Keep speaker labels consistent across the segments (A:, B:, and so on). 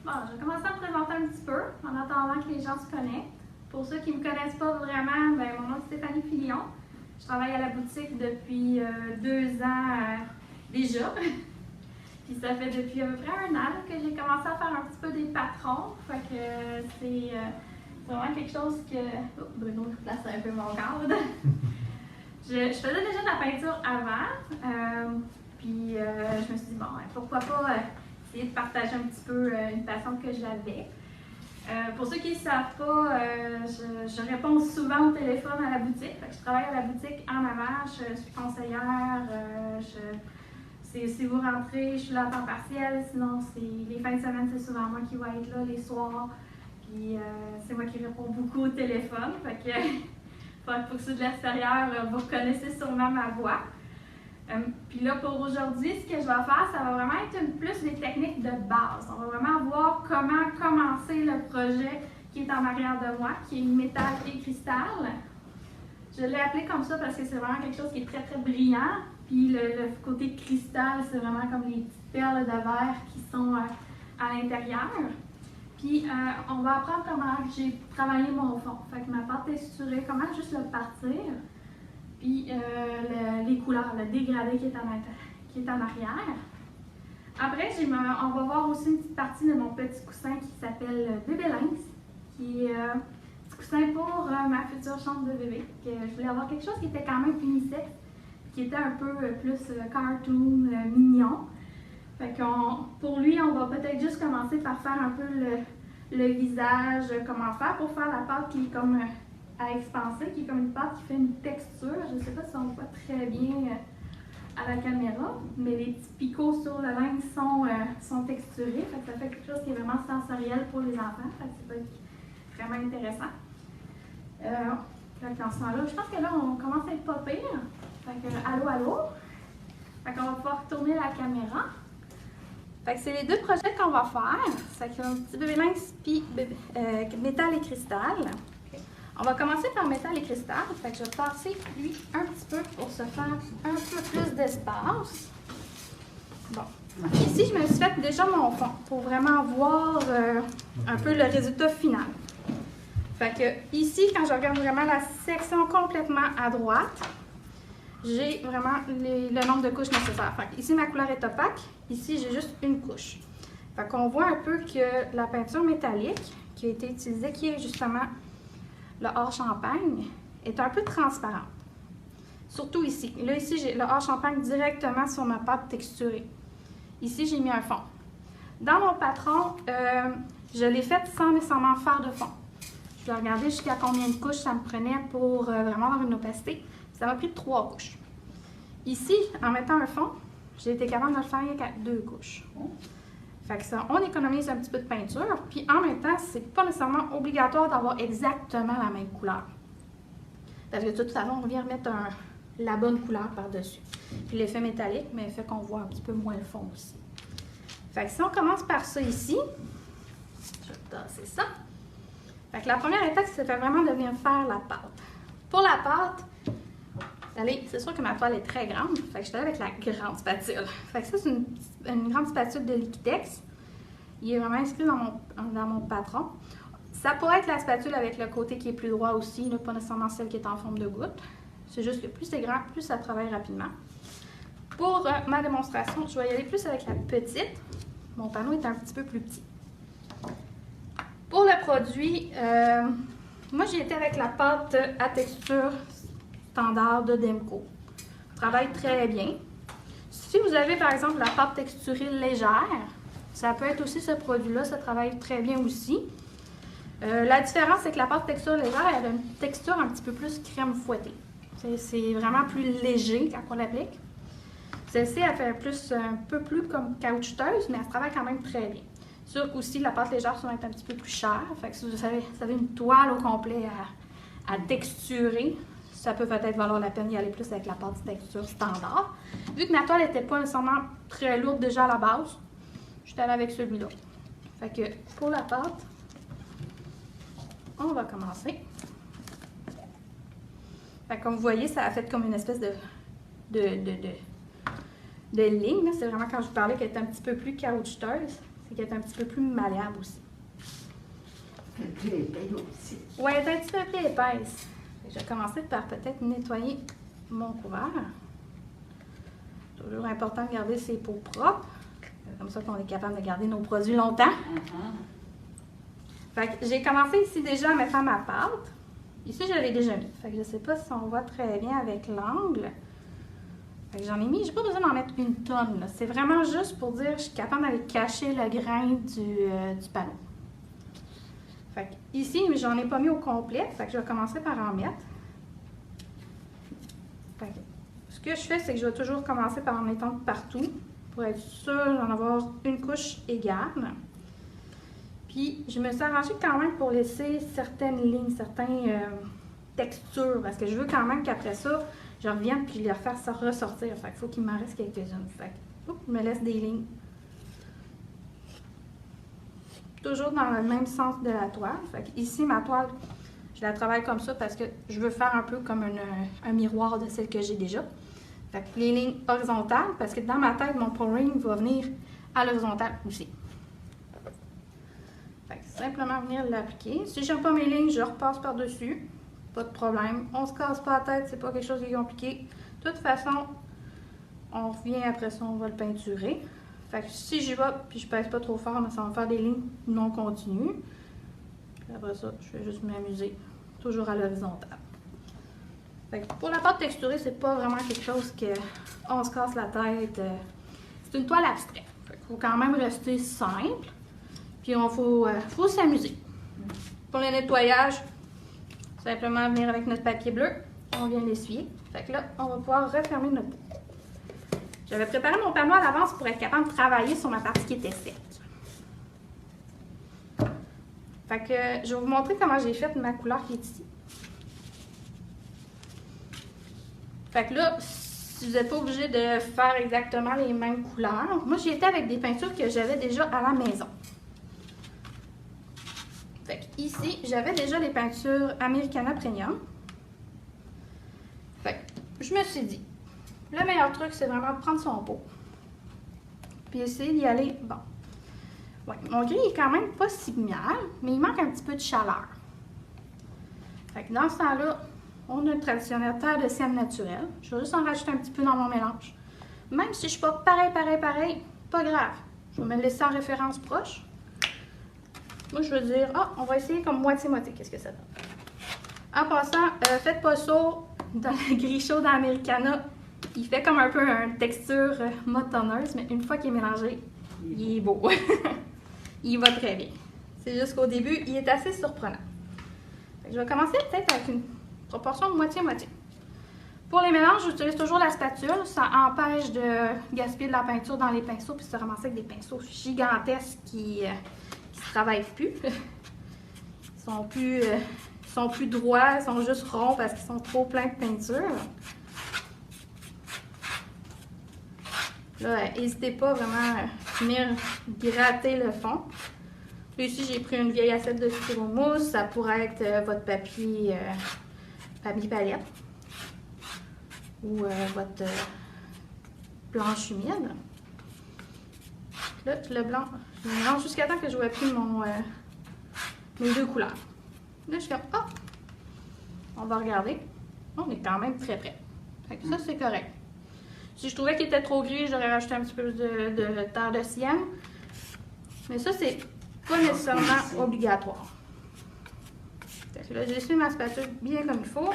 A: Bon, je vais commencer à me présenter un petit peu en attendant que les gens se connectent. Pour ceux qui ne me connaissent pas vraiment, ben, mon nom est Stéphanie Filion. Je travaille à la boutique depuis 2 ans déjà. Puis ça fait depuis à peu près 1 an que j'ai commencé à faire un petit peu des patrons. Fait que c'est vraiment quelque chose que... Oh, Bruno place un peu mon cadre. Je faisais déjà de la peinture avant. Puis je me suis dit, bon, pourquoi pas essayer de partager un petit peu une passion que j'avais. Pour ceux qui ne savent pas, je réponds souvent au téléphone à la boutique. Fait que je travaille à la boutique en avant, je suis conseillère. Si vous rentrez, je suis là à temps partiel. Sinon, les fins de semaine, c'est souvent moi qui vais être là les soirs. Puis c'est moi qui réponds beaucoup au téléphone. Fait que pour ceux de l'extérieur, vous reconnaissez sûrement ma voix. Puis là, pour aujourd'hui, ce que je vais faire, ça va vraiment être plus des techniques de base. On va vraiment voir comment commencer le projet qui est en arrière de moi, qui est métal et cristal. Je l'ai appelé comme ça parce que c'est vraiment quelque chose qui est très, très brillant. Puis le côté cristal, c'est vraiment comme les petites perles de verre qui sont à l'intérieur. Puis on va apprendre comment j'ai travaillé mon fond. Fait que ma pâte texturée, comment juste le partir. Puis les couleurs, le dégradé qui est en arrière. Après, on va voir aussi une petite partie de mon petit coussin qui s'appelle Bébé Lynx, qui est un petit coussin pour ma future chambre de bébé. Je voulais avoir quelque chose qui était quand même unisexe, qui était un peu plus cartoon, mignon. Fait pour lui, on va peut-être juste commencer par faire un peu le visage, comment faire pour faire la pâte qui est comme à expanser, qui est comme une pâte qui fait une texture. Je ne sais pas si on voit très bien à la caméra, mais les petits picots sur le linge sont texturés. Fait que ça fait quelque chose qui est vraiment sensoriel pour les enfants. Fait que ça peut être vraiment intéressant. Dans ce moment-là, je pense que là, on commence à être pas pire. Fait que, allô, allô. Fait qu'on va pouvoir tourner la caméra. Fait que c'est les 2 projets qu'on va faire. C'est un petit bébé lynx puis métal et cristal. On va commencer par métal et cristal. Fait que je vais passer lui un petit peu pour se faire un peu plus d'espace. Bon. Ici, je me suis fait déjà mon fond pour vraiment voir un peu le résultat final. Fait que ici, quand je regarde vraiment la section complètement à droite, j'ai vraiment le nombre de couches nécessaires. Fait que ici, ma couleur est opaque. Ici, j'ai juste une couche. Fait qu'on voit un peu que la peinture métallique qui a été utilisée, qui est justement le hors champagne, est un peu transparente. Surtout ici. Là, ici, j'ai le hors champagne directement sur ma pâte texturée. Ici, j'ai mis un fond. Dans mon patron, je l'ai fait sans nécessairement faire de fond. Je vais regarder jusqu'à combien de couches ça me prenait pour vraiment avoir une opacité. Ça m'a pris 3 couches. Ici, en mettant un fond, j'ai été capable de le faire avec 2 couches. Fait que ça, on économise un petit peu de peinture, puis en même temps, c'est pas nécessairement obligatoire d'avoir exactement la même couleur. Parce que de toute façon, on vient remettre la bonne couleur par-dessus. Puis l'effet métallique, mais fait qu'on voit un petit peu moins le fond aussi. Fait que si on commence par ça ici, je vais tasser ça. Fait que la première étape, c'est vraiment de venir faire la pâte. Pour la pâte, allez, c'est sûr que ma toile est très grande, fait que je suis allée avec la grande spatule. Fait que ça, c'est une grande spatule de Liquitex. Il est vraiment inscrit dans mon patron. Ça pourrait être la spatule avec le côté qui est plus droit aussi, là, pas nécessairement celle qui est en forme de goutte. C'est juste que plus c'est grand, plus ça travaille rapidement. Pour ma démonstration, je vais y aller plus avec la petite. Mon panneau est un petit peu plus petit. Pour le produit, moi j'ai été avec la pâte à texture standard de Demco. Ça travaille très bien. Si vous avez par exemple la pâte texturée légère, ça peut être aussi ce produit-là, ça travaille très bien aussi. La différence, c'est que la pâte texture légère, elle a une texture un petit peu plus crème fouettée. C'est vraiment plus léger quand on l'applique. Celle-ci, elle fait un peu plus comme caoutchouteuse, mais elle travaille quand même très bien. Sûr qu'aussi, la pâte légère, ça va être un petit peu plus cher. Fait que si vous avez une toile au complet à texturer, ça peut peut-être valoir la peine d'y aller plus avec la pâte de texture standard. Vu que ma toile n'était pas nécessairement très lourde déjà à la base, je suis allée avec celui-là. Fait que pour la pâte, on va commencer. Fait que comme vous voyez, ça a fait comme une espèce de ligne. C'est vraiment quand je vous parlais qu'elle était un petit peu plus caoutchouteuse. c'est qu'elle est un petit peu plus malléable aussi.
B: Plus épais aussi.
A: Oui, elle est un petit peu plus épaisse. Je vais commencer par peut-être nettoyer mon couvert. Toujours important de garder ses peaux propres. C'est comme ça qu'on est capable de garder nos produits longtemps. Fait que j'ai commencé ici déjà à mettre ma pâte. Ici, je l'ai déjà mis. Fait que je ne sais pas si on voit très bien avec l'angle. Fait que j'en ai mis, j'ai pas besoin d'en mettre une tonne. C'est vraiment juste pour dire que je suis capable d'aller cacher le grain du panneau. Fait que ici, j'en ai pas mis au complet. Fait que je vais commencer par en mettre. Fait que ce que je fais, c'est que je vais toujours commencer par en étendre partout pour être sûre d'en avoir une couche égale. Puis, je me suis arrangée quand même pour laisser certaines lignes, certaines textures, parce que je veux quand même qu'après ça, je revienne puis les refaire ressortir. Fait qu'il faut qu'il m'en reste quelques-unes. Fait que, je me laisse des lignes. Toujours dans le même sens de la toile. Fait que ici, ma toile, je la travaille comme ça parce que je veux faire un peu comme un miroir de celle que j'ai déjà. Fait que les lignes horizontales, parce que dans ma tête, mon pouring va venir à l'horizontale aussi. Fait que simplement venir l'appliquer. Si j'aime pas mes lignes, je repasse par-dessus. Pas de problème. On se casse pas la tête, c'est pas quelque chose de compliqué. De toute façon, on revient après ça, on va le peinturer. Fait que si j'y vais puis je pèse pas trop fort, ça va me faire des lignes non continues. Puis après ça, je vais juste m'amuser. Toujours à l'horizontale. Fait que pour la pâte texturée, c'est pas vraiment quelque chose que on se casse la tête. C'est une toile abstraite. Fait qu'il faut quand même rester simple. Puis il faut s'amuser. Pour le nettoyage, simplement venir avec notre papier bleu. On vient l'essuyer. Fait que là, on va pouvoir refermer notre pot. J'avais préparé mon panneau à l'avance pour être capable de travailler sur ma partie qui était sèche. Fait que je vais vous montrer comment j'ai fait ma couleur qui est ici. Fait que là, si vous n'êtes pas obligé de faire exactement les mêmes couleurs, moi j'y étais avec des peintures que j'avais déjà à la maison. Fait que ici, j'avais déjà les peintures Americana Premium. Fait que je me suis dit, le meilleur truc, c'est vraiment de prendre son pot. Puis essayer d'y aller, bon. Ouais, mon gris est quand même pas si mal, mais il manque un petit peu de chaleur. Fait que dans ce temps-là, on a le traditionnel terre de sienne naturelle. Je vais juste en rajouter un petit peu dans mon mélange. Même si je ne suis pas pareil, pas grave. Je vais me laisser en référence proche. Moi, je veux dire, on va essayer comme moitié-moitié. Qu'est-ce que ça donne? En passant, faites pas ça dans le gris chaud d'Americana. Il fait comme un peu une texture motonneuse, mais une fois qu'il est mélangé, il est beau. Il va très bien. C'est juste qu'au début, il est assez surprenant. Je vais commencer peut-être avec une proportion de moitié-moitié. Pour les mélanges, j'utilise toujours la spatule. Ça empêche de gaspiller de la peinture dans les pinceaux puis se ramasser avec des pinceaux gigantesques qui ne travaillent plus. Ils sont plus droits, ils sont juste ronds parce qu'ils sont trop pleins de peinture. Là, n'hésitez pas vraiment à venir gratter le fond. Puis ici, j'ai pris une vieille assiette de styromousse. Ça pourrait être votre papier palette ou votre planche humide. Là, le blanc, je mélange jusqu'à temps que je vois plus mes deux couleurs. Là, je suis comme, on va regarder. On est quand même très près. Fait que ça, c'est correct. Si je trouvais qu'il était trop gris, j'aurais rajouté un petit peu de terre de sienne. Mais ça, c'est pas nécessairement obligatoire. Fait que là, j'ai essuyé ma spatule bien comme il faut.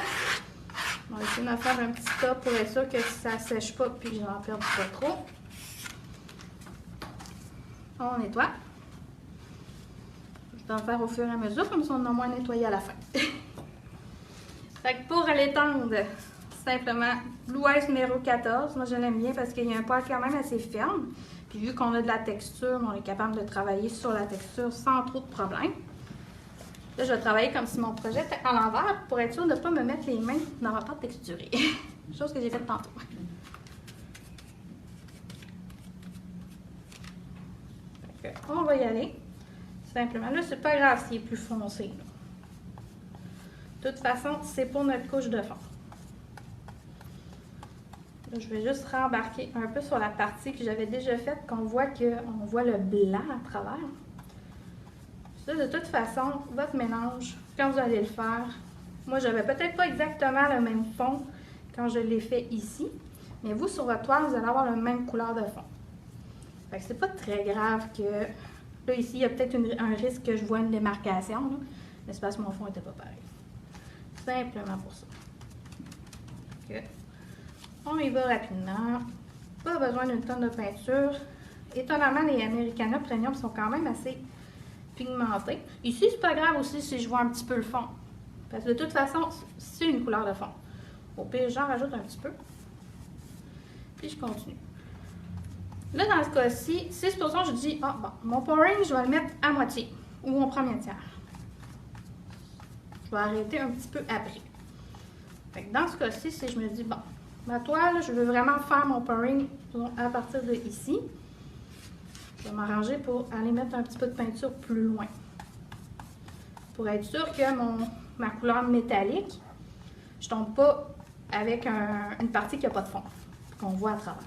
A: On va essayer de faire un petit tas pour être sûr que ça ne sèche pas puis que j'en perde pas trop. On nettoie. Je vais en faire au fur et à mesure, comme ça on a moins nettoyé à la fin. Fait que pour l'étendre, simplement l'ouest numéro 14. Moi je l'aime bien parce qu'il y a un poil quand même assez ferme. Puis vu qu'on a de la texture, on est capable de travailler sur la texture sans trop de problèmes. Là, je vais travailler comme si mon projet était à l'envers pour être sûr de ne pas me mettre les mains dans ma pâte texturée. Chose que j'ai faite tantôt. On va y aller. Simplement, là, c'est pas grave s'il est plus foncé. De toute façon, c'est pour notre couche de fond. Là, je vais juste rembarquer un peu sur la partie que j'avais déjà faite, qu'on voit le blanc à travers. Ça, de toute façon, votre mélange, quand vous allez le faire, moi, j'avais peut-être pas exactement le même fond quand je l'ai fait ici, mais vous, sur votre toile, vous allez avoir la même couleur de fond. Fait que c'est pas très grave que... Là, ici, il y a peut-être un risque que je vois une démarcation, là, mais c'est parce que mon fond n'était pas pareil. Simplement pour ça. Okay. On y va rapidement. Pas besoin d'une tonne de peinture. Étonnamment, les Americana Premium sont quand même assez pigmentés. Ici, c'est pas grave aussi si je vois un petit peu le fond. Parce que de toute façon, c'est une couleur de fond. Au pire, j'en rajoute un petit peu. Puis je continue. Là, dans ce cas-ci, si supposons je dis, ah bon, mon pouring, je vais le mettre à moitié ou en premier tiers. Je vais arrêter un petit peu après. Fait que dans ce cas-ci, si je me dis, bon, ma toile, je veux vraiment faire mon pouring à partir de ici, je vais m'arranger pour aller mettre un petit peu de peinture plus loin. Pour être sûr que ma couleur métallique, je ne tombe pas avec une partie qui n'a pas de fond, qu'on voit à travers.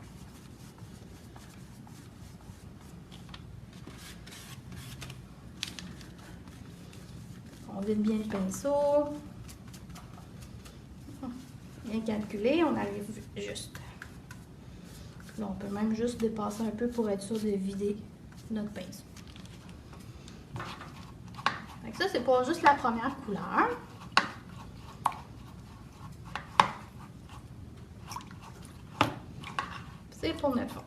A: On vide bien le pinceau. Bien calculé, on arrive juste. Là, on peut même juste dépasser un peu pour être sûr de vider notre pinceau. Donc ça, c'est pour juste la première couleur. C'est pour notre fond.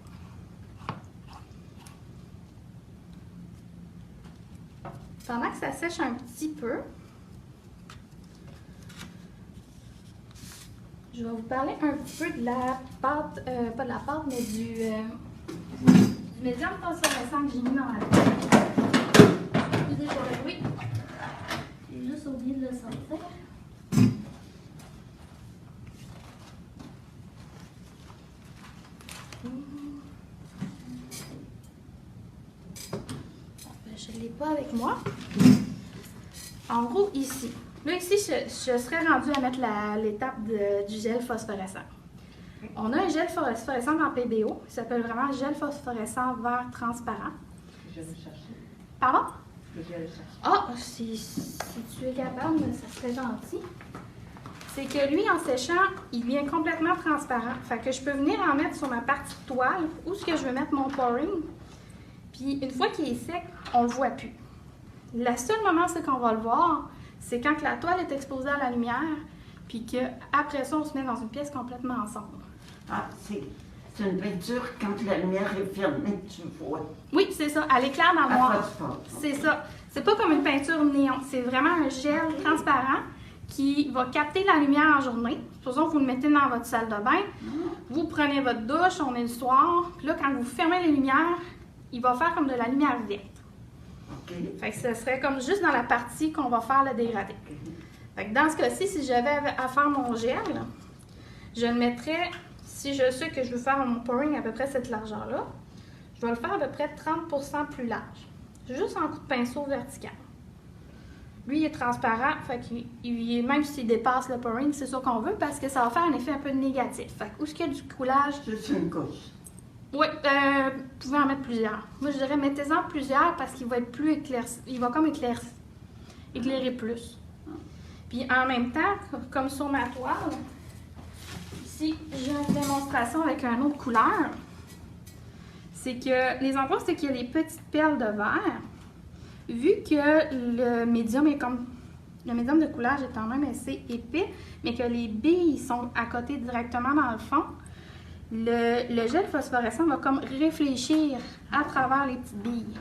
A: Pendant que ça sèche un petit peu, je vais vous parler un petit peu de la pâte, pas de la pâte, mais du médium phosphorescent que j'ai mis dans la pâte. Excusez pour le bruit. J'ai juste oublié de le sortir. Je ne l'ai pas avec moi. En gros, ici. Là, ici, je serais rendue à mettre l'étape du gel phosphorescent. On a un gel phosphorescent dans PBO. Il s'appelle vraiment gel phosphorescent vert transparent.
B: Je vais le chercher.
A: Pardon?
B: Je vais le chercher.
A: Ah, si tu es capable, ça serait gentil. C'est que lui, en séchant, il devient complètement transparent. Fait que je peux venir en mettre sur ma partie de toile où est-ce que je veux mettre mon pouring. Puis une fois qu'il est sec, on ne le voit plus. Le seul moment qu'on va le voir, c'est quand la toile est exposée à la lumière, puis qu'après ça, on se met dans une pièce complètement ensemble.
B: Ah, c'est une peinture, quand la lumière est fermée, tu vois.
A: Oui, c'est ça. Elle éclaire dans le noir. C'est ça. C'est pas comme une peinture néon. C'est vraiment un gel transparent qui va capter la lumière en journée. Supposons que vous le mettez dans votre salle de bain. Vous prenez votre douche, on est le soir. Puis là, quand vous fermez les lumières, il va faire comme de la lumière verte.
B: Okay.
A: Fait que ce serait comme juste dans la partie qu'on va faire le dégradé. Fait que dans ce cas-ci, si j'avais à faire mon gel, je le mettrais, si je sais que je veux faire mon pouring à peu près cette largeur-là, je vais le faire à peu près 30% plus large. Juste en coup de pinceau vertical. Lui, il est transparent, fait que même s'il dépasse le pouring, c'est ça qu'on veut parce que ça va faire un effet un peu négatif. Fait que où est-ce qu'il y a du coulage?
B: Juste une couche.
A: Oui, vous pouvez en mettre plusieurs. Moi, je dirais mettez-en plusieurs parce qu'il va être plus éclairci. Il va comme éclairer plus. Puis en même temps, comme sur ma toile, ici, j'ai une démonstration avec une autre couleur. C'est que les endroits, c'est qu'il y a les petites perles de verre. Vu que le médium est comme... Le médium de coulage est quand même assez épais, mais que les billes sont à côté directement dans le fond, le gel phosphorescent va comme réfléchir à travers les petites billes.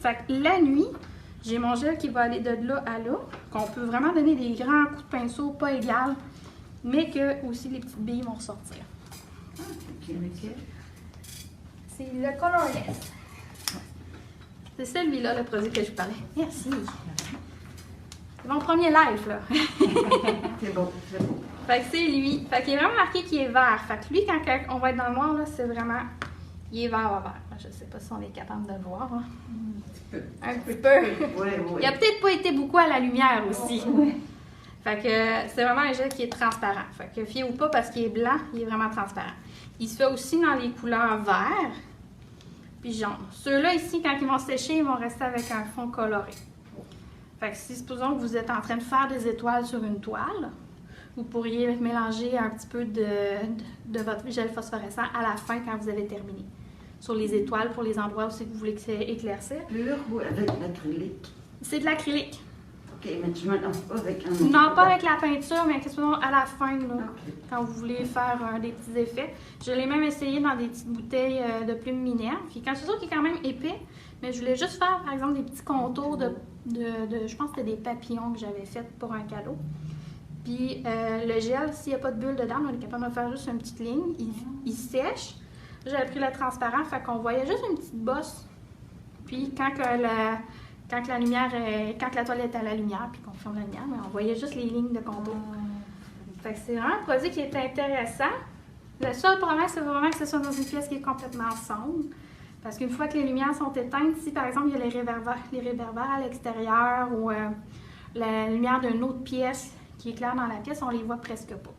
A: Fait que la nuit, j'ai mon gel qui va aller de là à là, qu'on peut vraiment donner des grands coups de pinceau, pas égales, mais que aussi les petites billes vont ressortir. C'est le Colorless. C'est celui-là, le produit que je vous parlais. Merci. C'est mon premier live, là.
B: C'est beau, c'est beau.
A: Fait que c'est lui. Fait qu'il est vraiment marqué qu'il est vert. Fait que lui, quand on va être dans le noir, là, c'est vraiment... Il est vert à vert. Je sais pas si on est capable de le voir. Hein. Un petit peu.
B: Oui, oui.
A: Il a peut-être pas été beaucoup à la lumière aussi. Fait que c'est vraiment un gel qui est transparent. Fait que fiez-vous pas parce qu'il est blanc, il est vraiment transparent. Il se fait aussi dans les couleurs vert puis jaune. Ceux-là ici, quand ils vont sécher, ils vont rester avec un fond coloré. Fait que si supposons que vous êtes en train de faire des étoiles sur une toile, vous pourriez mélanger un petit peu de votre gel phosphorescent à la fin quand vous avez terminé. Sur les étoiles pour les endroits où c'est que vous voulez que c'est éclaircir.
B: Pur ou avec l'acrylique?
A: C'est de l'acrylique.
B: OK, mais tu ne mélanges pas avec un...
A: Non, pas avec la peinture, mais à la fin, là,
B: Okay.
A: quand vous voulez faire des petits effets. Je l'ai même essayé dans des petites bouteilles de plumes mineures. Puis quand c'est sûr qu'il est quand même épais, mais je voulais juste faire, par exemple, des petits contours je pense que c'était des papillons que j'avais fait pour un cadeau. Puis le gel, s'il n'y a pas de bulle dedans, on est capable de faire juste une petite ligne. Il sèche. J'avais pris le transparent, fait qu'on voyait juste une petite bosse. Puis quand la lumière, quand la toile est à la lumière, puis qu'on ferme la lumière, on voyait juste les lignes de contour. Fait que c'est vraiment un produit qui est intéressant. Le seul problème, c'est vraiment que ce soit dans une pièce qui est complètement sombre. Parce qu'une fois que les lumières sont éteintes, si par exemple il y a les réverbères à l'extérieur ou la lumière d'une autre pièce qui éclaire dans la pièce, on les voit presque pas.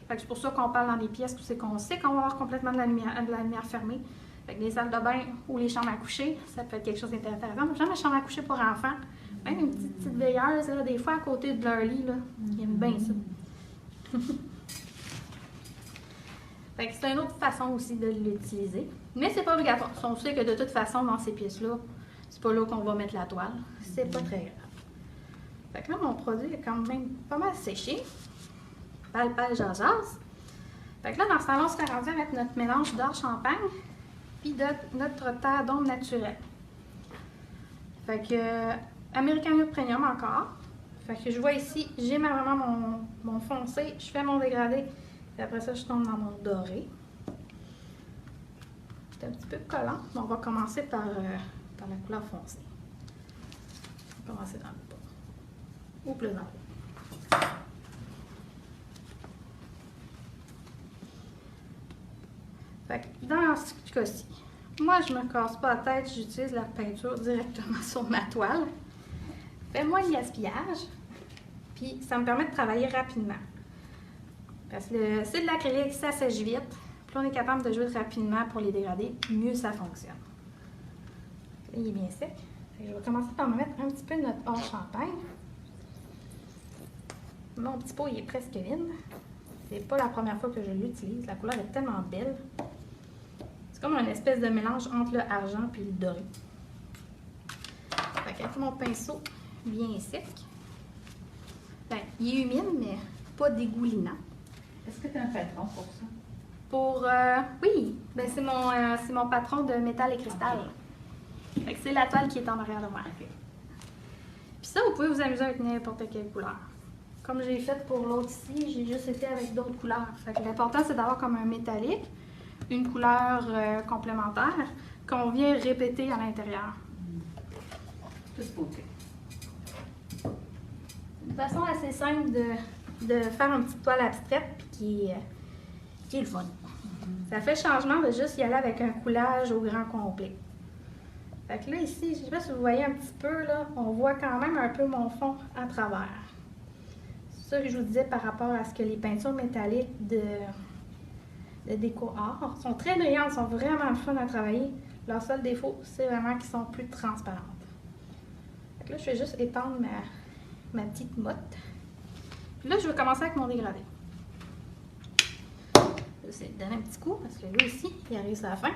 A: Fait que c'est pour ça qu'on parle dans des pièces où c'est qu'on sait qu'on va avoir complètement de la lumière fermée. Fait que les salles de bain ou les chambres à coucher, ça peut être quelque chose d'intéressant. J'aime la chambre à coucher pour enfants. Même une petite veilleuse, là, des fois à côté de leur lit, là, ils aiment bien ça. Fait que c'est une autre façon aussi de l'utiliser. Mais c'est pas obligatoire. On sait que de toute façon, dans ces pièces-là, c'est pas là qu'on va mettre la toile. C'est pas très grave. Fait que là, mon produit est quand même pas mal séché. Pal, jasas. Fait que là, dans ce temps-là, on serait rendu avec notre mélange d'or champagne puis de notre terre d'ombre naturelle. Fait que American Nude Premium encore. Fait que je vois ici, j'ai vraiment mon foncé, je fais mon dégradé, et après ça, je tombe dans mon doré. C'est un petit peu collant, mais on va commencer par la couleur foncée. On va commencer dans le bas. Ou plus dans le haut. Fait que dans ce cas-ci, moi je me casse pas la tête, j'utilise la peinture directement sur ma toile. Fais moins de gaspillage, puis ça me permet de travailler rapidement. Parce que c'est de l'acrylique, ça sèche vite. Plus on est capable de jouer rapidement pour les dégrader, mieux ça fonctionne. Là, il est bien sec. Fait que je vais commencer par me mettre un petit peu de notre or champagne. Mon petit pot il est presque vide. C'est pas la première fois que je l'utilise. La couleur est tellement belle. C'est comme un espèce de mélange entre le argent et le doré. Fait qu'avec mon pinceau bien sec, ben, il est humide, mais pas dégoulinant.
B: Est-ce que tu as un patron pour ça?
A: Oui, ben, c'est mon patron de métal et cristal. Okay. Fait que c'est la toile qui est en arrière de moi. Okay. Puis ça, vous pouvez vous amuser avec n'importe quelle couleur. Comme j'ai fait pour l'autre ici, j'ai juste été avec d'autres couleurs. Fait que l'important, c'est d'avoir comme un métallique, une couleur complémentaire qu'on vient répéter à l'intérieur.
B: Tout côté.
A: Une façon assez simple de faire une petite toile abstraite puis qui est le fun. Ça fait changement de juste y aller avec un coulage au grand complet. Fait que là, ici, je ne sais pas si vous voyez un petit peu, là, on voit quand même un peu mon fond à travers. C'est ça que je vous disais par rapport à ce que les peintures métalliques de déco art sont très brillantes, sont vraiment le fun à travailler. Leur seul défaut, c'est vraiment qu'ils sont plus transparentes. Fait que là, je vais juste étendre ma petite motte. Puis là, je vais commencer avec mon dégradé. C'est donner un petit coup, parce que lui ici, il arrive à la fin.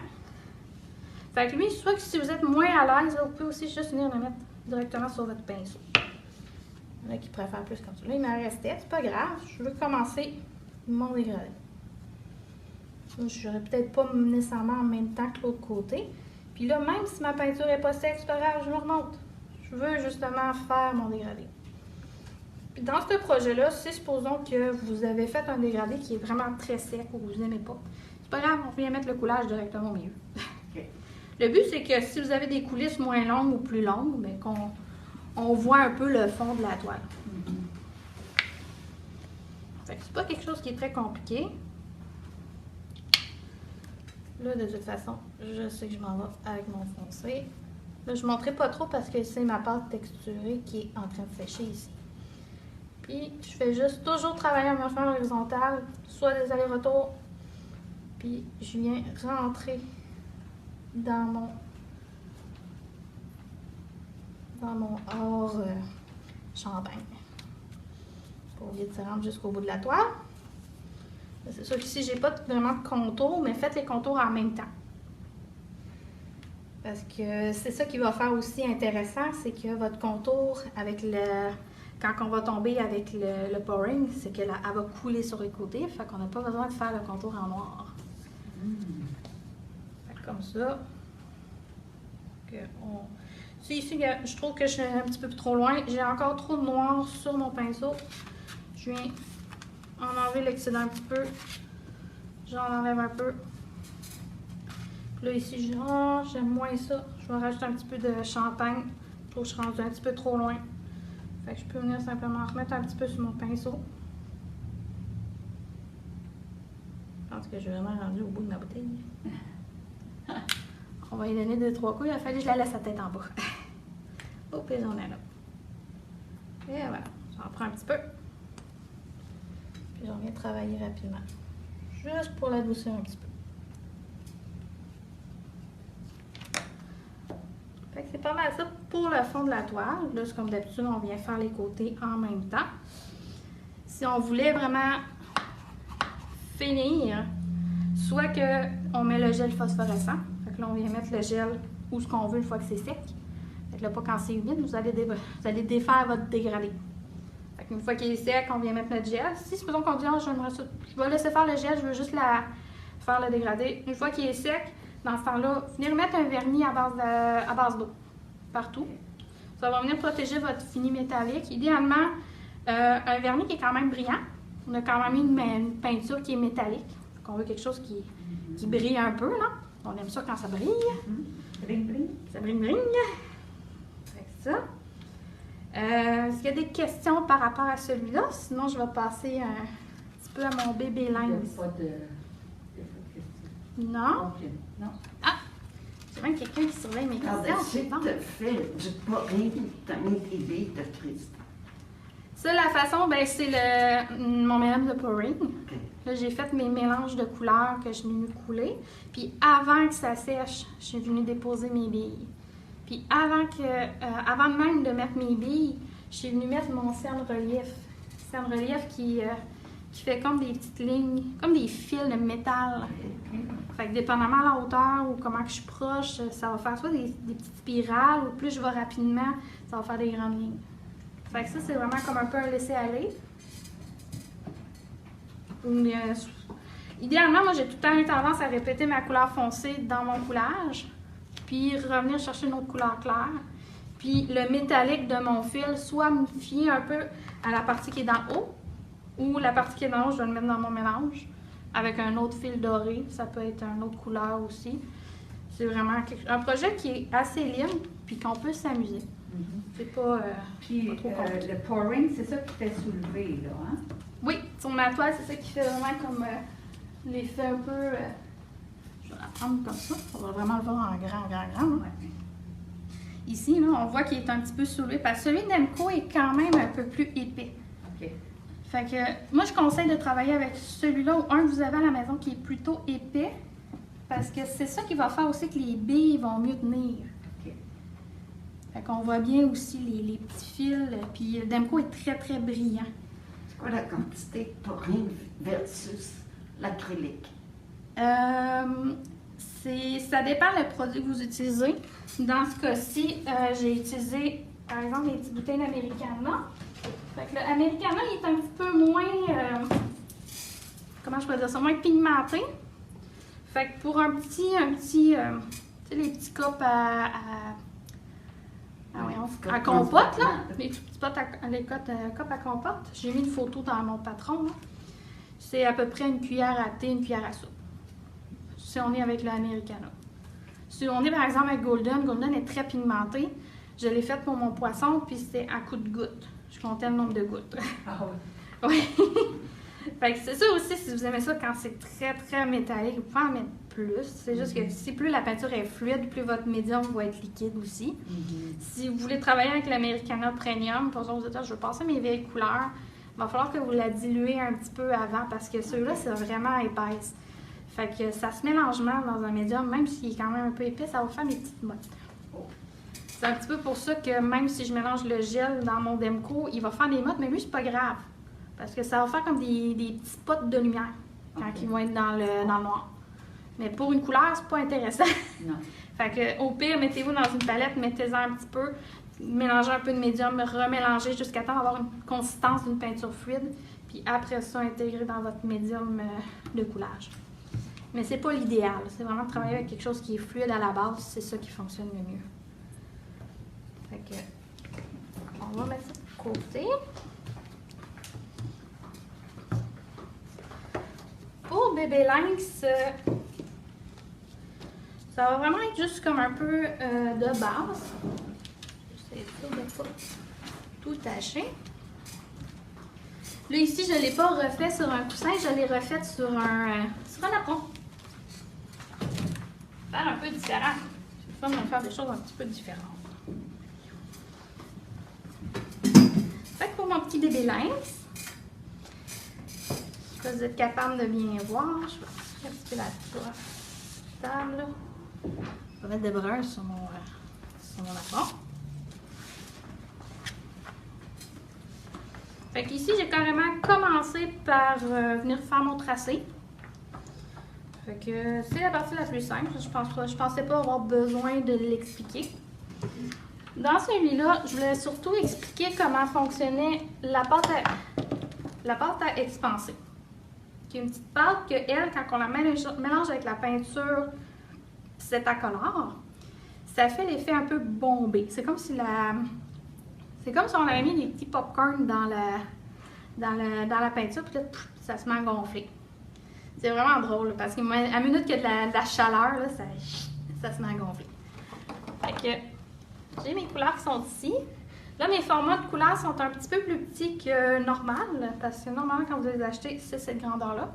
A: Fait que lui, soit que si vous êtes moins à l'aise, vous pouvez aussi juste venir le mettre directement sur votre pinceau. Il y en a qui préfèrent plus comme ça. Là, il m'en restait, c'est pas grave. Je veux commencer mon dégradé. Je n'aurais peut-être pas nécessairement en même temps que l'autre côté. Puis là, même si ma peinture n'est pas sec, c'est pas grave, je me remonte. Je veux justement faire mon dégradé. Puis dans ce projet-là, si supposons que vous avez fait un dégradé qui est vraiment très sec ou que vous n'aimez pas, c'est pas grave, on vient mettre le coulage directement au milieu.
B: Okay.
A: Le but, c'est que si vous avez des coulisses moins longues ou plus longues, bien, qu'on voit un peu le fond de la toile. Fait que c'est pas quelque chose qui est très compliqué. Là, de toute façon, je sais que je m'en vais avec mon foncé. Là, je ne montrerai pas trop parce que c'est ma pâte texturée qui est en train de sécher ici. Puis je fais juste toujours travailler en mouvement horizontal, soit des allers-retours. Puis je viens rentrer dans mon hors champagne. Pas oublier de se rendre jusqu'au bout de la toile. C'est sûr qu'ici, j'ai pas vraiment de contour, mais faites les contours en même temps. Parce que c'est ça qui va faire aussi intéressant, c'est que votre contour, avec quand on va tomber avec le pouring, c'est qu'elle va couler sur les côtés, fait qu'on n'a pas besoin de faire le contour en noir. Fait que comme ça. Ici, je trouve que je suis un petit peu trop loin. J'ai encore trop de noir sur mon pinceau. Je viens en enlever l'excédent un petit peu. J'en enlève un peu. Puis là, ici, j'aime moins ça. Je vais rajouter un petit peu de champagne pour que je rentre un petit peu trop loin. Fait que je peux venir simplement remettre un petit peu sur mon pinceau. Je pense que je suis vraiment rendue au bout de ma bouteille. On va lui donner 2-3 coups. Il a fallu que je la laisse la tête en bas. Oh, puis j'en ai là. Et voilà. J'en prends un petit peu. Puis j'en viens travailler rapidement. Juste pour l'adoucir un petit peu. Fait que c'est pas mal ça pour le fond de la toile. Là, comme d'habitude, on vient faire les côtés en même temps. Si on voulait vraiment finir, soit qu'on met le gel phosphorescent. Fait que là, on vient mettre le gel où ce qu'on veut une fois que c'est sec. Fait que là, pas quand c'est humide, vous allez défaire votre dégradé. Fait qu'une fois qu'il est sec, on vient mettre notre gel. Si supposons qu'on dit, j'aimerais ça, je vais laisser faire le gel, je veux juste faire le dégradé. Une fois qu'il est sec, dans ce temps-là, venir mettre un vernis à base d'eau partout. Ça va venir protéger votre fini métallique. Idéalement, un vernis qui est quand même brillant. On a quand même une peinture qui est métallique. Donc, on veut quelque chose qui brille un peu, là. On aime ça quand ça brille.
B: Bling, bling.
A: Ça bling bling. Fait que ça. Est-ce qu'il y a des questions par rapport à celui-là? Sinon, je vais passer un petit peu à mon bébé lens.
B: Il n'y a pas de questions.
A: Non?
B: Ok. Non.
A: Ah! J'ai même quelqu'un qui surveille mes
B: Ah,
A: questions.
B: ben, si
A: C'est bon.
B: tu fait du pouring, tu as mis des billes de cristal.
A: Ça, la façon, ben, c'est mon mélange de pouring.
B: Ok.
A: Là, j'ai fait mes mélanges de couleurs que je suis venue couler. Puis avant que ça sèche, je suis venue déposer mes billes. Puis avant même de mettre mes billes, je suis venue mettre mon cerne-relief. Cerne-relief qui fait comme des petites lignes, comme des fils de métal. Fait que dépendamment de la hauteur ou comment que je suis proche, ça va faire soit des petites spirales ou plus je vais rapidement, ça va faire des grandes lignes. Fait que ça, c'est vraiment comme un peu un laisser-aller. Idéalement, moi, j'ai tout le temps eu tendance à répéter ma couleur foncée dans mon coulage, puis revenir chercher une autre couleur claire. Puis le métallique de mon fil, soit me fier un peu à la partie qui est d'en haut, ou la partie qui est d'en haut, je vais le mettre dans mon mélange, avec un autre fil doré. Ça peut être une autre couleur aussi. C'est vraiment un projet qui est assez libre, puis qu'on peut s'amuser. C'est pas,
C: Puis
A: pas trop compliqué.
C: le pouring, c'est ça qui fait soulever, là, hein?
A: Oui, sur ma toile, c'est ça qui fait vraiment comme l'effet un peu... je vais la prendre comme ça. On va vraiment le voir en grand. Hein.
C: Ouais.
A: Ici, là, on voit qu'il est un petit peu soulevé parce que celui d'Emco est quand même un peu plus épais.
C: OK.
A: Fait que moi, je conseille de travailler avec celui-là ou un que vous avez à la maison qui est plutôt épais parce que c'est ça qui va faire aussi que les billes vont mieux tenir.
C: OK.
A: Fait qu'on voit bien aussi les petits fils. Puis Demco est très, très brillant.
B: C'est quoi la quantité de pouring versus l'acrylique?
A: Ça dépend le produit que vous utilisez. Dans ce cas-ci, j'ai utilisé, par exemple, les petites bouteilles d'Americana. Fait que l'Americana, il est un petit peu moins, comment je peux dire ça, moins pigmenté. Fait que pour tu sais, les petits copes à compote, là, les petits copes à compote, j'ai mis une photo dans mon patron, là. C'est à peu près une cuillère à thé, une cuillère à soupe. Si on est avec l'Americana. Si on est par exemple avec Golden est très pigmenté. Je l'ai fait pour mon poisson, puis c'était à coup de gouttes. Je comptais le nombre de gouttes.
C: Ah oui.
A: Oui. Fait que c'est ça aussi, si vous aimez ça quand c'est très très métallique, vous pouvez en mettre plus. C'est juste que si plus la peinture est fluide, plus votre médium va être liquide aussi. Si vous voulez travailler avec l'Americana Premium, pour ça, vous dites, je veux passer mes vieilles couleurs, il va falloir que vous la diluez un petit peu avant parce que ceux-là, c'est vraiment épaisse. Fait que ça se mélange mal dans un médium, même s'il est quand même un peu épais, ça va faire des petites mottes. C'est un petit peu pour ça que même si je mélange le gel dans mon Demco, il va faire des mottes, mais lui, c'est pas grave. Parce que ça va faire comme des petits spots de lumière quand ils vont être dans le noir. Mais pour une couleur, c'est pas intéressant.
C: Non.
A: Fait que, au pire, mettez-vous dans une palette, mettez-en un petit peu, mélangez un peu de médium, remélangez jusqu'à temps d'avoir une consistance d'une peinture fluide. Puis après ça, intégrez dans votre médium de coulage. Mais c'est pas l'idéal. C'est vraiment de travailler avec quelque chose qui est fluide à la base. C'est ça qui fonctionne le mieux. Fait que, on va mettre ça de côté. Pour Bébé Lynx, ça va vraiment être juste comme un peu de base. J'essaie de ne pas tout tâcher. Là, ici, je ne l'ai pas refait sur un coussin, je l'ai refait sur un apron. Faire un peu différent. C'est le fun de faire des choses un petit peu différentes. Fait que pour mon petit Bébé Lynx, je sais pas si vous êtes capable de bien voir. Je vais faire un petit peu la table. Là. Je vais mettre des brun sur mon apron. Fait qu'ici, j'ai carrément commencé par venir faire mon tracé. Fait que c'est la partie la plus simple. Je pensais pas avoir besoin de l'expliquer. Dans celui-là, je voulais surtout expliquer comment fonctionnait la pâte à expanser. Qui est une petite pâte que elle, quand on la mélange avec la peinture Cetacolor, ça fait l'effet un peu bombé. C'est comme si on avait mis des petits popcorn dans la peinture, puis là, ça se met à gonfler. C'est vraiment drôle, parce qu'à minute qu'il y a de la chaleur, là, ça se met à gonfler. Fait que j'ai mes couleurs qui sont ici. Là, mes formats de couleurs sont un petit peu plus petits que normal, parce que normalement, quand vous les achetez, c'est cette grandeur-là.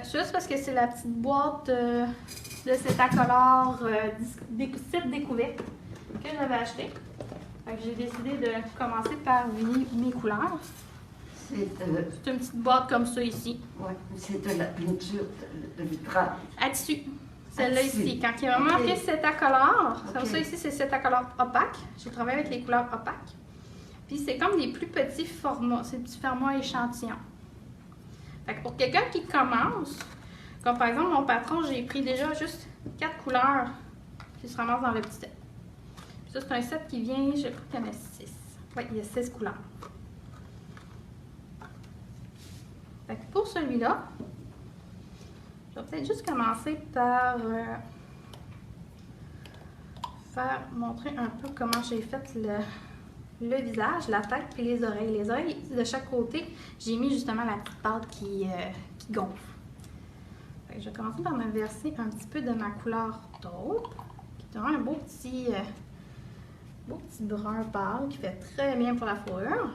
A: Juste parce que c'est la petite boîte de Cetacolor site découverte que j'avais acheté. Fait que j'ai décidé de commencer par mes couleurs. C'est une petite boîte comme ça ici.
B: Oui, c'est de la peinture de vitrage.
A: À tissu. Celle-là ici. Quand il y a vraiment marqué Cetacolor, comme ça ici, c'est Cetacolor opaque. J'ai travaillé avec les couleurs opaques. Puis c'est comme des plus petits formats. C'est des petits formats échantillons. Fait que pour quelqu'un qui commence, comme par exemple mon patron, j'ai pris déjà juste 4 couleurs qui se ramassent dans le petit set. Puis ça, c'est un set qui vient, je crois qu'il y en a 6. Oui, il y a 6 couleurs. Fait que pour celui-là, je vais peut-être juste commencer par montrer un peu comment j'ai fait le visage, la tête et les oreilles. Les oreilles de chaque côté, j'ai mis justement la petite pâte qui gonfle. Fait que je vais commencer par me verser un petit peu de ma couleur taupe, qui est un beau petit brun pâle qui fait très bien pour la fourrure.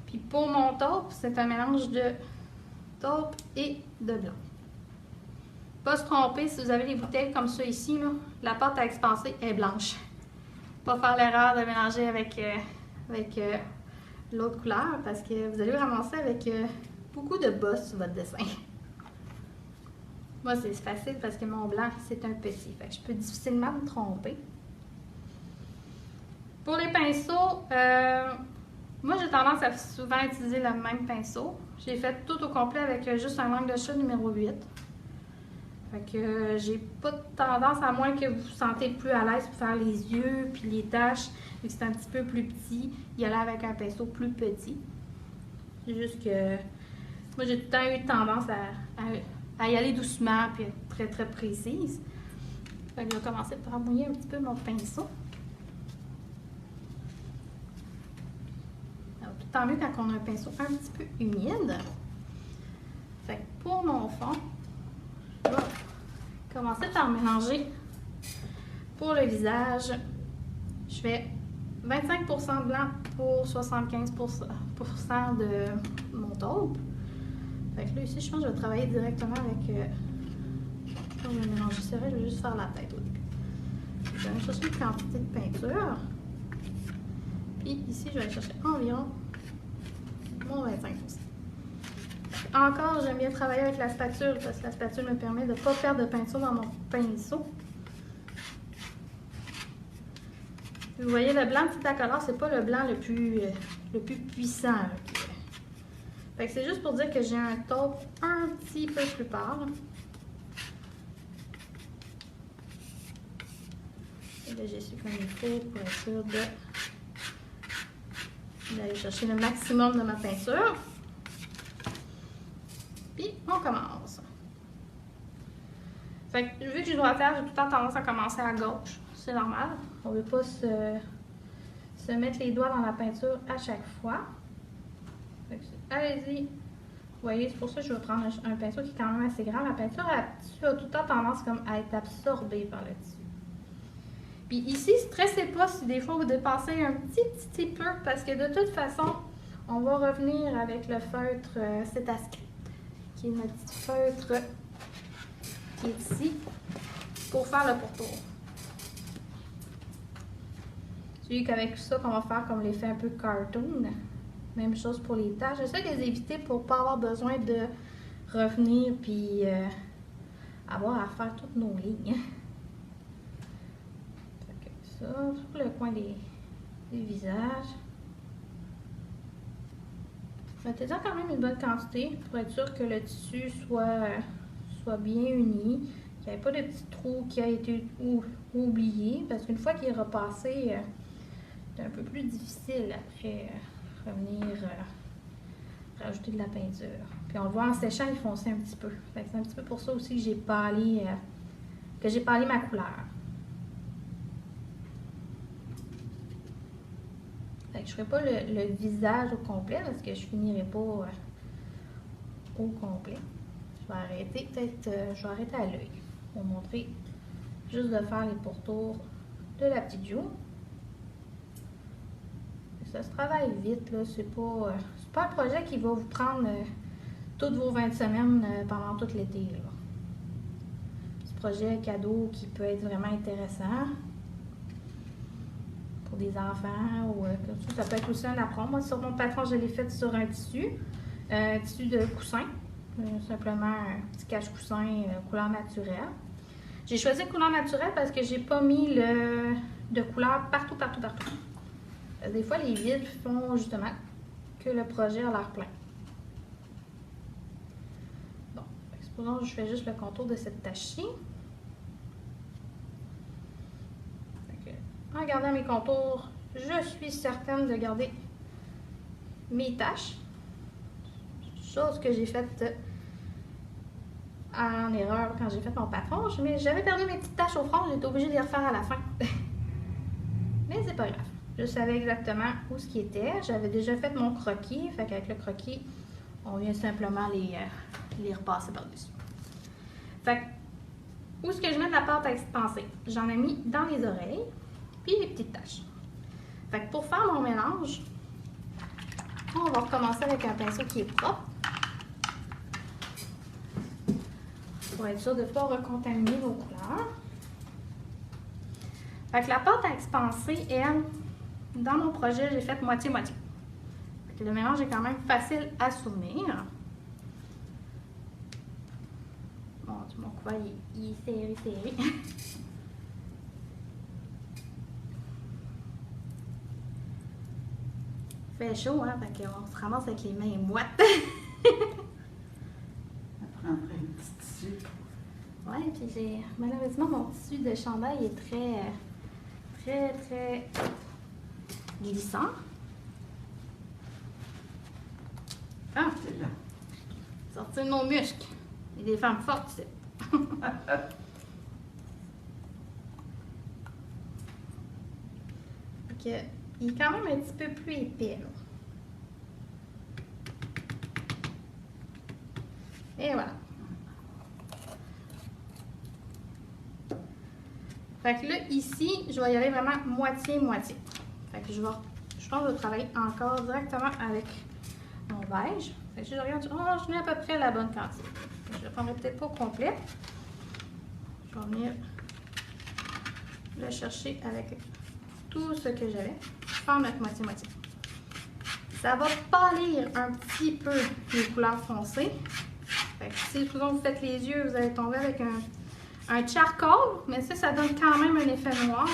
A: Puis pour mon taupe, c'est un mélange de taupe et de blanc. Pas se tromper, si vous avez des bouteilles comme ça ici, là, la pâte à expanser est blanche. Pas faire l'erreur de mélanger avec l'autre couleur parce que vous allez vous ramasser avec beaucoup de bosses sur votre dessin. Moi, c'est facile parce que mon blanc, c'est un petit. Fait que je peux difficilement me tromper. Pour les pinceaux, moi, j'ai tendance à souvent utiliser le même pinceau. J'ai fait tout au complet avec juste un langue de chat numéro 8. Fait que j'ai pas de tendance, à moins que vous vous sentez plus à l'aise pour faire les yeux puis les taches, vu que c'est un petit peu plus petit, y aller avec un pinceau plus petit. C'est juste que moi, j'ai tout le temps eu tendance à y aller doucement puis être très très précise. Fait que je vais commencer par mouiller un petit peu mon pinceau. Alors, tant mieux quand on a un pinceau un petit peu humide. Fait que pour mon fond, je vais commencer par mélanger pour le visage. Je fais 25% de blanc pour 75% de mon taupe. Fait que là, ici, je pense que je vais travailler directement avec... Quand je vais mélanger ça, je vais juste faire la tête au début. Je vais aller chercher une quantité de peinture. Puis ici, je vais aller chercher environ mon 25 aussi. Encore, j'aime bien travailler avec la spatule parce que la spatule me permet de ne pas perdre de peinture dans mon pinceau. Vous voyez, le blanc Vitacolor, c'est pas le blanc le plus puissant. Là. Fait que c'est juste pour dire que j'ai un taupe un petit peu plus pâle. Et là, j'essuie comme il faut pour être sûr d'aller chercher le maximum de ma peinture. Puis, on commence. Fait que, vu que je dois faire, j'ai tout le temps tendance à commencer à gauche. C'est normal. On ne veut pas se mettre les doigts dans la peinture à chaque fois. Allez-y. Vous voyez, c'est pour ça que je vais prendre un pinceau qui est quand même assez grand. La peinture à tissu a tout le temps tendance comme à être absorbée par le tissu. Puis ici, stressez pas si des fois vous dépassez un petit peu parce que de toute façon, on va revenir avec le feutre Cetascript, qui est notre petit feutre qui est ici pour faire le pourtour. C'est qu'avec ça qu'on va faire comme l'effet un peu cartoon. Même chose pour les taches. J'essaie de les éviter pour ne pas avoir besoin de revenir puis avoir à faire toutes nos lignes. Fait que ça, sur le coin des visages. Mettez-en quand même une bonne quantité pour être sûr que le tissu soit bien uni, qu'il n'y ait pas de petits trous qui a été oublié, parce qu'une fois qu'il est repassé, c'est un peu plus difficile après revenir rajouter de la peinture. Puis on le voit en séchant, il foncé un petit peu. C'est un petit peu pour ça aussi que j'ai pâli ma couleur. Fait que je ne ferai pas le visage au complet parce que je finirai pas au complet. Je vais arrêter peut-être, je vais arrêter à l'œil pour montrer juste de faire les pourtours de la petite joue. Ça se travaille vite, là. C'est pas un projet qui va vous prendre toutes vos 20 semaines pendant tout l'été. Ce projet cadeau qui peut être vraiment intéressant pour des enfants ou comme ça peut être aussi un apprendre. Moi, sur mon patron, je l'ai fait sur un tissu de coussin. Simplement un petit cache-coussin couleur naturelle. J'ai choisi couleur naturelle parce que j'ai pas mis de couleur partout. Des fois, les vides font justement que le projet a l'air plein. Bon, supposons que je fais juste le contour de cette tache-ci. En regardant mes contours, je suis certaine de garder mes taches. Chose que j'ai faite en erreur quand j'ai fait mon patron. Mais j'avais perdu mes petites taches au front, j'ai été obligée de les refaire à la fin. Mais c'est pas grave. Je savais exactement où ce qui était. J'avais déjà fait mon croquis. Fait qu'avec le croquis, on vient simplement les repasser par-dessus. Fait que, où est-ce que je mets de la pâte à expanser? J'en ai mis dans les oreilles, puis les petites taches. Fait que pour faire mon mélange, on va recommencer avec un pinceau qui est propre. Pour être sûr de ne pas recontaminer nos couleurs. Fait que la pâte à expanser, elle, dans mon projet, j'ai fait moitié-moitié. Le mélange est quand même facile à souvenir. Bon, mon coin, il est serré. Il fait chaud, hein? Fait qu'on se ramasse avec les mains moites.
B: Ça prendrait un petit tissu.
A: Ouais, puis malheureusement, mon tissu de chandail est très glissant. Ah,
B: C'est là.
A: sortir nos muscles. Il y a des femmes fortes ici. Donc, il est quand même un petit peu plus épais, là. Et voilà. Fait que là, ici, je vais y aller vraiment moitié-moitié. Fait que je pense que je vais travailler encore directement avec mon beige. Fait que je regarde, je mets à peu près la bonne quantité. Je ne le prendrai peut-être pas au complet. Je vais venir le chercher avec tout ce que j'avais. faire notre moitié-moitié. Ça va pâlir un petit peu les couleurs foncées. Fait que si vous faites les yeux, vous allez tomber avec un charcoal, mais ça donne quand même un effet noir.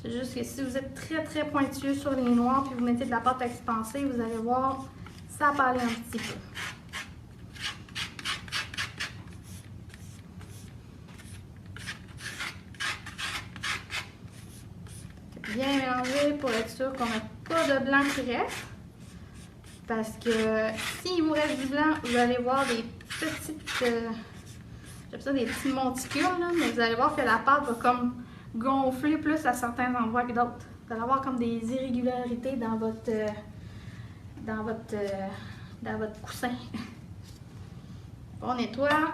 A: C'est juste que si vous êtes très pointilleux sur les noirs puis vous mettez de la pâte expansée, vous allez voir, ça pâlit un petit peu. Bien mélanger pour être sûr qu'on n'a pas de blanc qui reste. Parce que s'il vous reste du blanc, vous allez voir des petites, j'appelle ça des petits monticules, là, mais vous allez voir que la pâte va comme gonfler plus à certains endroits que d'autres. Vous allez avoir comme des irrégularités dans votre coussin. On nettoie.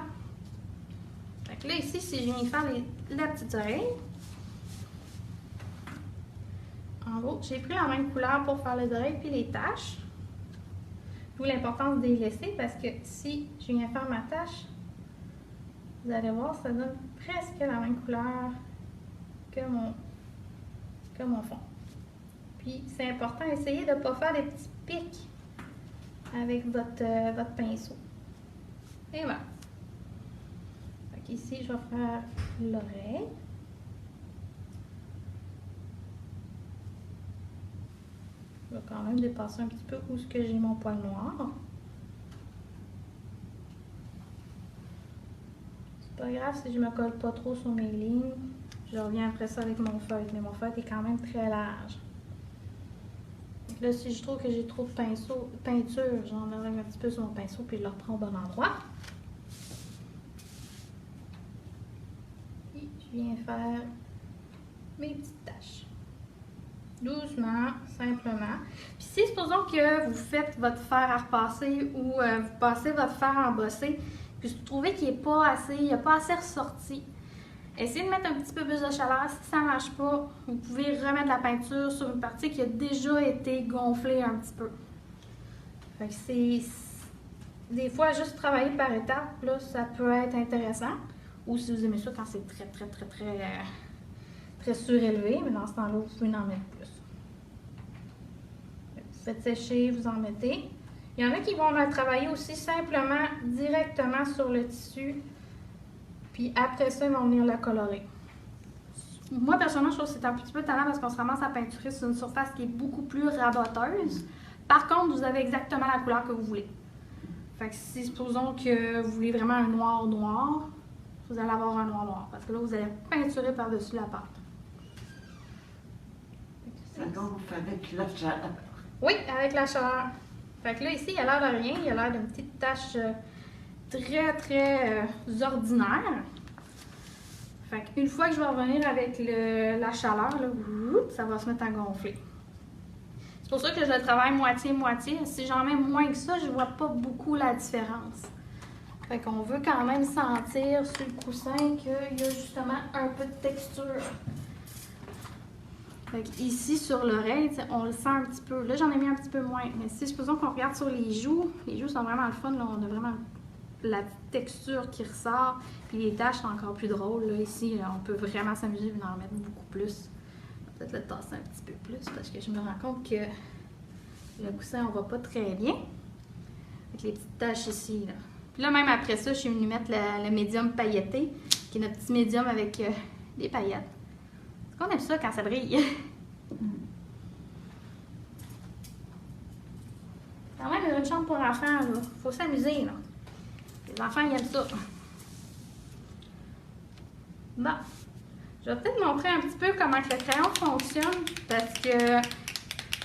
A: Fait que là, ici, si je viens faire la petite oreille, en gros, j'ai pris la même couleur pour faire les oreilles puis les taches. D'où l'importance de les laisser parce que si je viens faire ma tache, vous allez voir, ça donne presque la même couleur que mon fond. Puis c'est important, essayez de ne pas faire des petits pics avec votre pinceau. Et voilà. Donc ici, je vais faire l'oreille. Je vais quand même dépasser un petit peu où est-ce que j'ai mon poil noir. C'est pas grave si je me colle pas trop sur mes lignes. Je reviens après ça avec mon feutre, mais mon feutre est quand même très large. Donc là, si je trouve que j'ai trop de peinture, j'en enlève un petit peu sur mon pinceau puis je le reprends au bon endroit. Et je viens faire mes petites taches. Doucement, simplement. Puis si supposons que vous faites votre fer à repasser ou vous passez votre fer à embosser, puis vous trouvez qu'il n'est pas assez, il n'a pas assez ressorti, essayez de mettre un petit peu plus de chaleur. Si ça ne marche pas, vous pouvez remettre de la peinture sur une partie qui a déjà été gonflée un petit peu. Fait que c'est des fois juste travailler par étapes, là, ça peut être intéressant. Ou si vous aimez ça quand c'est très surélevé, mais dans ce temps-là, vous pouvez en mettre plus. Vous faites sécher, vous en mettez. Il y en a qui vont travailler aussi simplement directement sur le tissu, puis après ça, ils vont venir le colorer. Moi, personnellement, je trouve que c'est un petit peu tannant parce qu'on se ramasse à peinturer sur une surface qui est beaucoup plus raboteuse. Par contre, vous avez exactement la couleur que vous voulez. Fait que si, supposons que vous voulez vraiment un noir, vous allez avoir un noir, parce que là, vous allez peinturer par-dessus la pâte.
B: Ça gonfle avec la chaleur.
A: Oui, avec la chaleur. Fait que là, ici, il a l'air de rien. Il a l'air d'une petite tache très ordinaire. Fait qu'une fois que je vais revenir avec la chaleur, là, ça va se mettre à gonfler. C'est pour ça que je le travaille moitié-moitié. Si j'en mets moins que ça, je vois pas beaucoup la différence. Fait qu'on veut quand même sentir sur le coussin qu'il y a justement un peu de texture. Fait ici, sur l'oreille, on le sent un petit peu. Là, j'en ai mis un petit peu moins. Mais si, supposons qu'on regarde sur les joues sont vraiment le fun. Là, on a vraiment la texture qui ressort. Puis les taches sont encore plus drôles. Là, ici, là, on peut vraiment s'amuser et en mettre beaucoup plus. Peut-être le tasser un petit peu plus parce que je me rends compte que le coussin, on va pas très bien. Avec les petites taches ici. Là. Puis là, même après ça, je suis venue mettre le médium pailleté, qui est notre petit médium avec des paillettes. On aime ça quand ça brille. Quand même, une chambre pour enfants, là. Faut s'amuser, là. Les enfants, ils aiment ça. Bon. Je vais peut-être montrer un petit peu comment le crayon fonctionne, parce que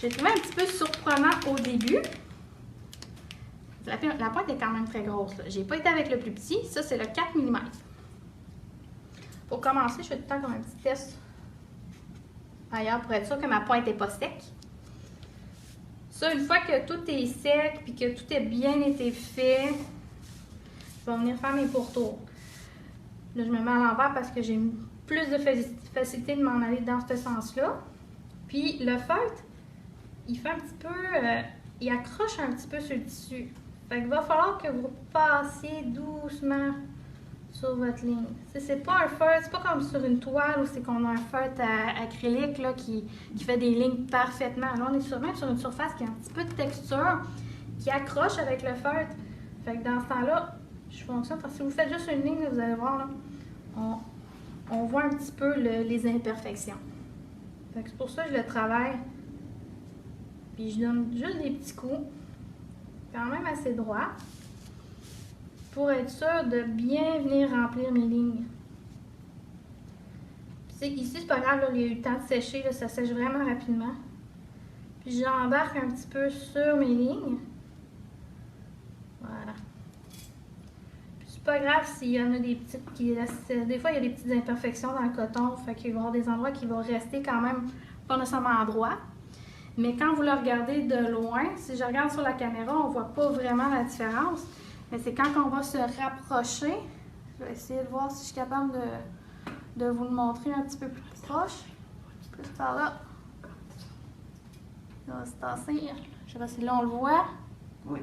A: j'ai trouvé un petit peu surprenant au début. La pointe est quand même très grosse. J'ai pas été avec le plus petit. Ça, c'est le 4 mm. Pour commencer, je fais tout le temps comme un petit test ailleurs pour être sûr que ma pointe n'est pas sec. Ça, une fois que tout est sec et que tout est bien été fait, je vais venir faire mes pourtours. Là, je me mets à l'envers parce que j'ai plus de facilité de m'en aller dans ce sens-là. Puis le feutre, il fait un petit peu, il accroche un petit peu sur le tissu. Fait qu'il va falloir que vous passiez doucement sur votre ligne. C'est pas un feutre, c'est pas comme sur une toile où c'est qu'on a un feutre acrylique là, qui fait des lignes parfaitement. Là, on est même sur une surface qui a un petit peu de texture, qui accroche avec le feutre. Fait que dans ce temps-là, je fonctionne parce que si vous faites juste une ligne, là, vous allez voir, là, on voit un petit peu les imperfections. Fait que c'est pour ça que je le travaille. Puis je donne juste des petits coups, quand même assez droits, pour être sûr de bien venir remplir mes lignes. Puis ici, c'est pas grave, là, il y a eu le temps de sécher, là, ça sèche vraiment rapidement. Puis j'embarque un petit peu sur mes lignes. Voilà. Puis c'est pas grave s'il y en a des petites qui restent. Des fois, il y a des petites imperfections dans le coton, fait qu'il va y avoir des endroits qui vont rester quand même pas nécessairement droits. Mais quand vous le regardez de loin, si je regarde sur la caméra, on voit pas vraiment la différence. Mais c'est quand on va se rapprocher. Je vais essayer de voir si je suis capable de vous le montrer un petit peu plus proche. Plus par là. Il va se tasser. Je sais pas si là on le voit.
B: Oui.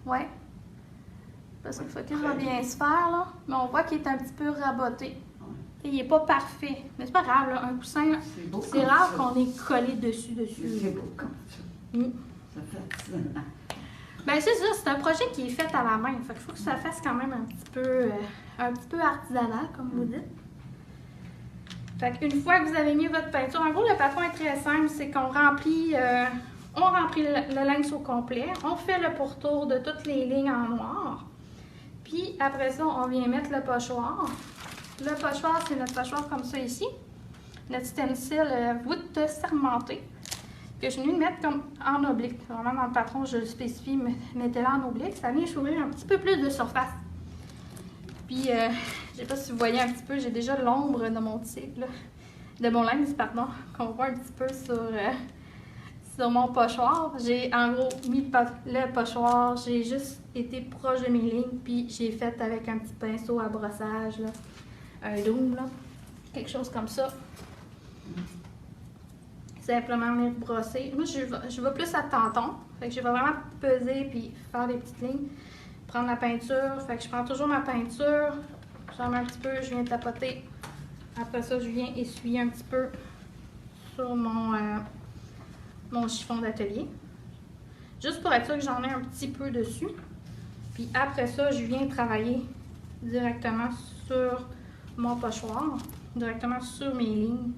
A: Ouais. Parce que le focus va bien se faire, là. Mais on voit qu'il est un petit peu raboté. Et il n'est pas parfait. Mais c'est pas grave, là. Un coussin, c'est rare qu'on ait collé dessus.
B: C'est beau comme ça. Ça fait fascinant.
A: Ben c'est ça, c'est un projet qui est fait à la main. Fait qu'il faut que ça fasse quand même un petit peu artisanal, comme vous dites. Fait qu'une fois que vous avez mis votre peinture, en gros, le patron est très simple, c'est qu'on remplit, le lynx au complet, on fait le pourtour de toutes les lignes en noir, puis après ça, on vient mettre le pochoir. Le pochoir, c'est notre pochoir comme ça ici, notre stencil voûte sermentée, que je suis venue mettre comme en oblique. Vraiment, dans le patron, je le spécifie, mettez-le en oblique, ça vient s'ouvrir un petit peu plus de surface. Puis, je sais pas si vous voyez un petit peu, j'ai déjà l'ombre de mon tigre, là, de mon lynx, pardon, qu'on voit un petit peu sur mon pochoir. J'ai en gros mis le pochoir, j'ai juste été proche de mes lignes, puis j'ai fait avec un petit pinceau à brossage, là, un loom, là, quelque chose comme ça. Simplement venir brosser. Moi, je vais plus à tâton, fait que je vais vraiment peser puis faire des petites lignes. Prendre la peinture, fait que je prends toujours ma peinture, j'en mets un petit peu, je viens tapoter. Après ça, je viens essuyer un petit peu sur mon chiffon d'atelier. Juste pour être sûr que j'en ai un petit peu dessus. Puis après ça, je viens travailler directement sur mon pochoir, directement sur mes lignes,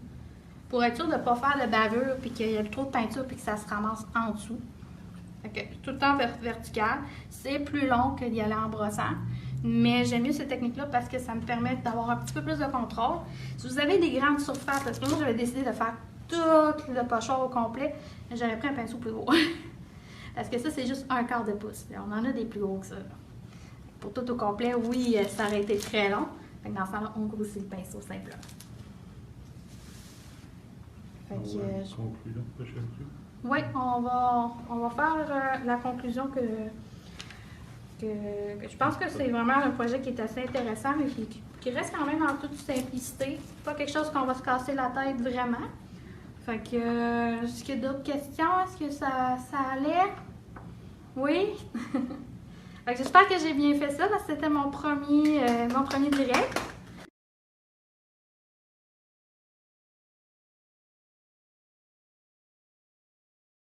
A: pour être sûr de ne pas faire de bavure, puis qu'il y ait trop de peinture, puis que ça se ramasse en dessous. Fait que tout le temps vertical. C'est plus long que d'y aller en brossant. Mais j'aime mieux cette technique-là parce que ça me permet d'avoir un petit peu plus de contrôle. Si vous avez des grandes surfaces, parce que moi j'avais décidé de faire tout le pochoir au complet, j'aurais pris un pinceau plus gros. Parce que ça, c'est juste 1/4 de pouce. On en a des plus gros que ça. Pour tout au complet, oui, ça aurait été très long. Fait que dans ce temps-là, on grossit le pinceau simplement. Fait que,
D: conclusion, prochaine truc.
A: oui, on va faire la conclusion que je pense que c'est vraiment un projet qui est assez intéressant, mais qui reste quand même en toute simplicité. C'est pas quelque chose qu'on va se casser la tête vraiment. Fait que, est-ce qu'il y a d'autres questions? Est-ce que ça allait? Oui? Fait que j'espère que j'ai bien fait ça, parce que c'était mon premier direct.